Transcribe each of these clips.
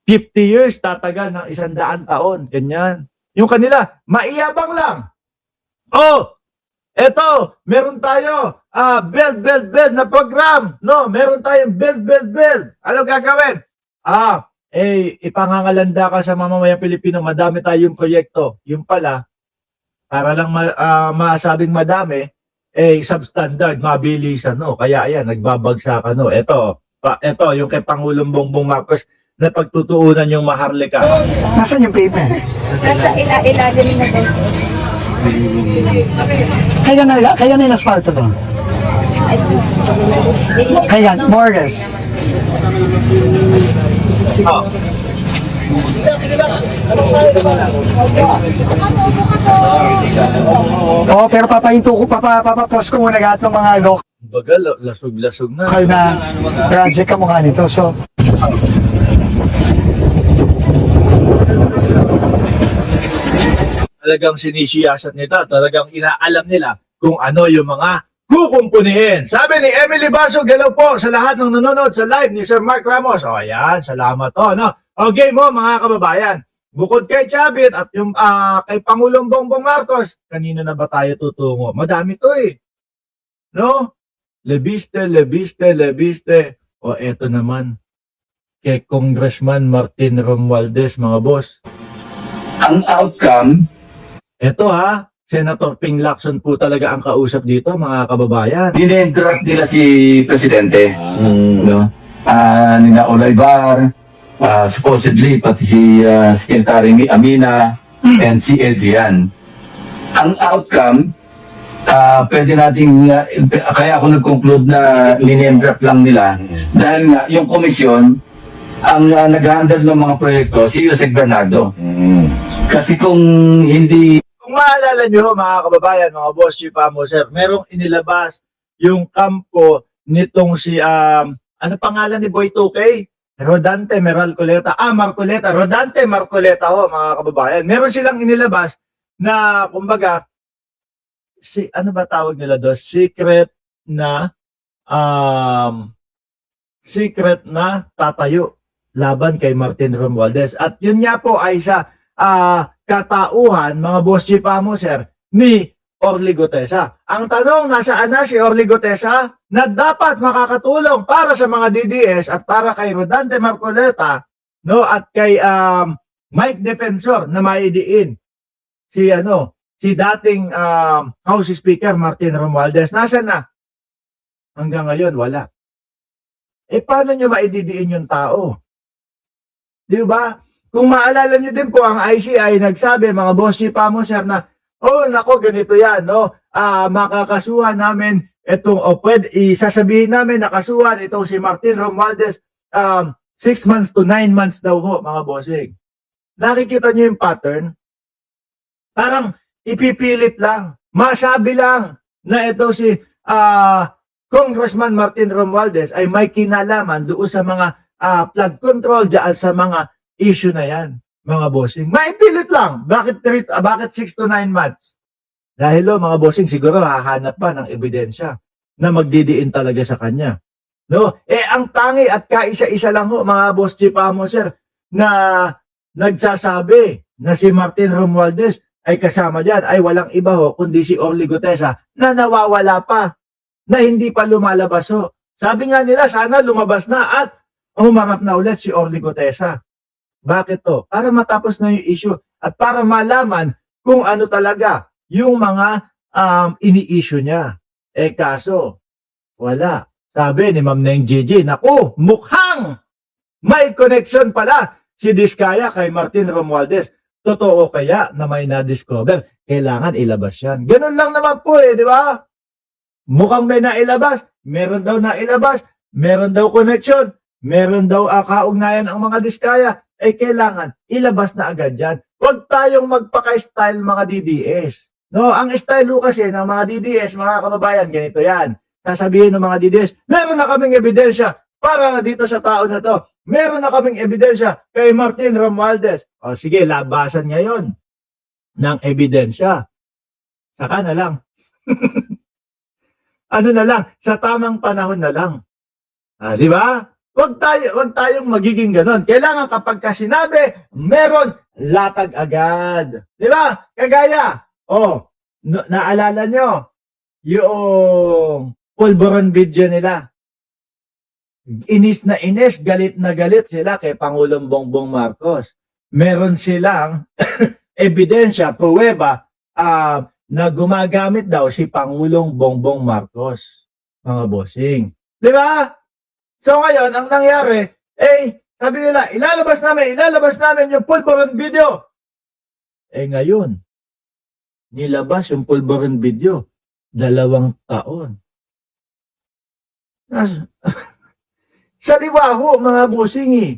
50 years tatagal ng 100 taon. Ganyan. Yung kanila, maiyabang lang. Oh, eto, meron tayo build na program. No, meron tayong build. Ano gagawin? Ipangangalanda ka sa mamamayang Pilipino, madami tayong proyekto. Yung pala, para lang masabing madami, substandard, mabilisan, no? Kaya ayan, nagbabagsakan, no? Ito, yung kay Pangulong Bongbong Marcos, na pagtutuunan yung Maharlika. Nasaan yung paper? Nasa ilalim na po. Kaya na yung asfalto to. Kaya, more or less. Oh. Oo, pero papahinto ko, papapost ko muna lahat ng mga local Bagal, lasog-lasog na. na project ka mukha nito. So, Talagang sinisiyasat nila, talagang inaalam nila kung ano yung mga kukumpunihin. Sabi ni Emily Baso, hello po sa lahat ng nanonood sa live ni Sir Mark Ramos. O ayan, salamat to. No? Okay mo mga kababayan, bukod kay Chavit at yung kay Pangulong Bongbong Marcos, kanino na ba tayo tutungo? Madami to eh. No? Lebiste. O eto naman, kay Congressman Martin Romualdez, mga boss. Ang outcome, Eto Senator Ping Lacson po talaga ang kausap dito, mga kababayan. dinendraft nila si Presidente. No? Nina Olaybar, supposedly, pati si Secretary Amina, and si Adrian. Ang outcome, pwede nating, kaya ako nag-conclude na dinendraft lang nila, dahil nga, yung komisyon, ang nag-handle ng mga proyekto, si Yusek Bernardo. Kasi kung hindi Kung maalala nyo, mga kababayan, mga boss, si Pamo, sir, merong inilabas yung kampo nitong si, ano pangalan ni Boy 2K? Rodante Marcoleta. Rodante Marcoleta mga kababayan. Meron silang inilabas na, kumbaga, ano ba tawag nila doon? Secret na tatayo laban kay Martin Romualdez. At yun nga po ay sa katauhan, mga boss Chipamo, sir, ni Orly Gutesa. Ang tanong, nasaan na si Orly Gutesa na dapat makakatulong para sa mga DDS at para kay Rodante Marcoleta, no, at kay Mike Defensor na maidiin si dating House Speaker Martin Romualdez. Nasaan na? Hanggang ngayon, wala. Paano nyo maididiin yung tao? Di ba? Kung maalala nyo din po, ang ICI nagsabi, mga boss Chipamo, sir, na, nako, ganito yan, no? Makakasuhan namin itong, sasabihin namin, nakasuhan itong si Martin Romualdez, 6 months to 9 months daw ho, mga bossing. Nakikita nyo yung pattern? Parang ipipilit lang, masabi lang na ito si Congressman Martin Romualdez ay may kinalaman doon sa mga flood control dyan sa mga issue na yan, mga bossing. Maipilit lang. Bakit 6 to 9 months? Dahil mga bossing, siguro hahanap pa ng ebidensya na magdidiin talaga sa kanya. No? Ang tangi at kaisa-isa lang ho, mga boss Chipamo, sir, na nagsasabi na si Martin Romualdez ay kasama dyan, ay walang iba ho, kundi si Orly Gutesa na nawawala pa, na hindi pa lumalabas ho. Sabi nga nila, sana lumabas na at humarap na ulit si Orly Gutesa. Bakit to? Para matapos na yung issue at para malaman kung ano talaga yung mga ini-issue niya. Kaso, wala. Sabi ni Ma'am Neng Gigi, naku, mukhang may connection pala si Diskaya kay Martin Romualdez. Totoo kaya na may na-discover? Kailangan ilabas yan. Ganun lang naman po di ba? Mukhang may nailabas, meron daw nailabas, meron daw connection, meron daw kaugnayan ang mga Diskaya, kailangan ilabas na agad yan. Huwag tayong magpaka-style mga DDS. No, ang style kasi ng mga DDS, mga kababayan, ganito yan. Sasabihin ng mga DDS, meron na kaming ebidensya para dito sa tao na to. Meron na kaming ebidensya kay Martin Romualdez. O sige, labasan ngayon ng ebidensya. Saka na lang. Ano na lang, sa tamang panahon na lang. Di ba? Wag tayong magiging ganon. Kailangan kapag ka sinabi, meron, latag agad. Di ba? Kagaya, naalala nyo, yung pulburon video nila. Inis na inis, galit na galit sila kay Pangulong Bongbong Marcos. Meron silang ebidensya, pruweba, na gumagamit daw si Pangulong Bongbong Marcos, mga bossing. Di ba? So ngayon, ang nangyari, sabi nila, ilalabas namin yung pulburon video. Ngayon, nilabas yung pulburon video, 2 taon. Saliwa ho, mga bossing.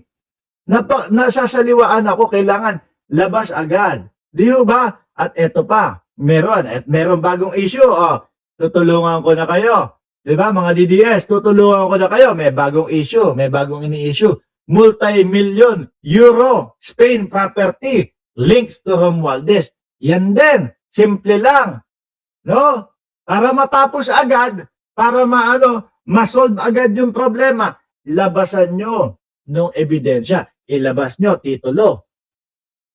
Nasasaliwaan ako, kailangan labas agad. Di ho ba? At eto pa, meron bagong issue. Tutulungan ko na kayo. Di ba, mga DDS, tutulungan ko na kayo. May bagong issue, may bagong ini-issue. Multi-million euro Spain property links to Romualdez. Yan din, simple lang. No? Para matapos agad, para masolve agad yung problema, labasan nyo ng ebidensya. Ilabas nyo titulo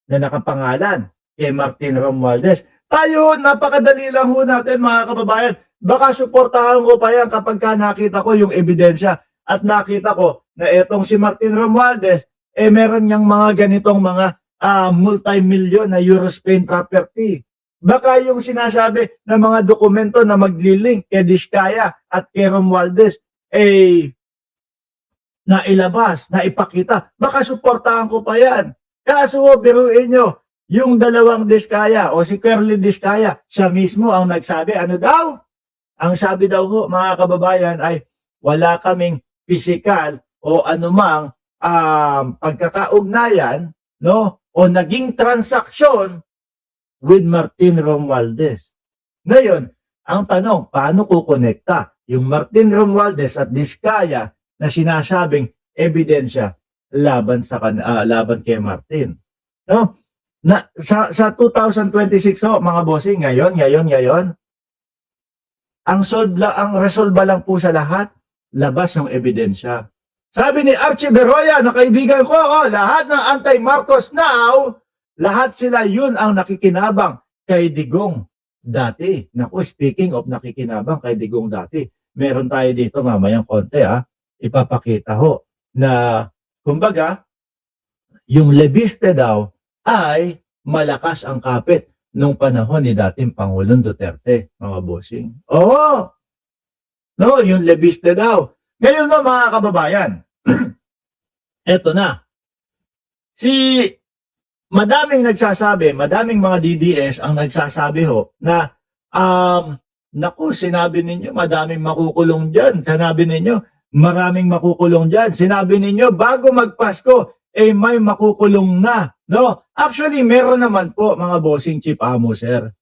na nakapangalan kay Martin Romualdez. Tayo, napakadali lang ho natin, mga kababayan. Baka suportahan ko pa yan kapag nakita ko yung ebidensya at nakita ko na etong si Martin Romualdez, meron niyang mga ganitong mga multi-million na euro Spain property. Baka yung sinasabi na mga dokumento na maglilink kay Diskaya at kay Romualdez, na ilabas, na ipakita. Baka suportahan ko pa yan. Kaso, biruin nyo, yung 2 Diskaya o si Curly Diskaya, siya mismo ang nagsabi, ano daw? Ang sabi daw ho, mga kababayan, ay wala kaming physical o anumang pagkakaugnayan, no? O naging transaksyon with Martin Romualdez. Ngayon, ang tanong, paano kukonekta yung Martin Romualdez at Diskaya na sinasabing ebidensya laban kay Martin? No? Sa 2026 mga bossing, ngayon, ang resolba lang po sa lahat, labas yung ebidensya. Sabi ni Archie Beroya, na kaibigan ko, lahat ng anti-Marcos now, lahat sila yun ang nakikinabang kay Digong dati. Naku, speaking of nakikinabang kay Digong dati, meron tayo dito mamayang konti, ipapakita ho, na, kumbaga, yung Lebiste daw ay malakas ang kapit nung panahon ni dating Pangulong Duterte, mga bossing. Oo! No, yung Lebiste daw. Ngayon no, mga kababayan, eto na. Madaming mga DDS ang nagsasabi ho na, naku, sinabi ninyo, madaming makukulong dyan. Sinabi ninyo, maraming makukulong dyan. Sinabi ninyo, bago magpasko, may makukulong na. No? Actually, meron naman po, mga bossing Chief Amo, sir.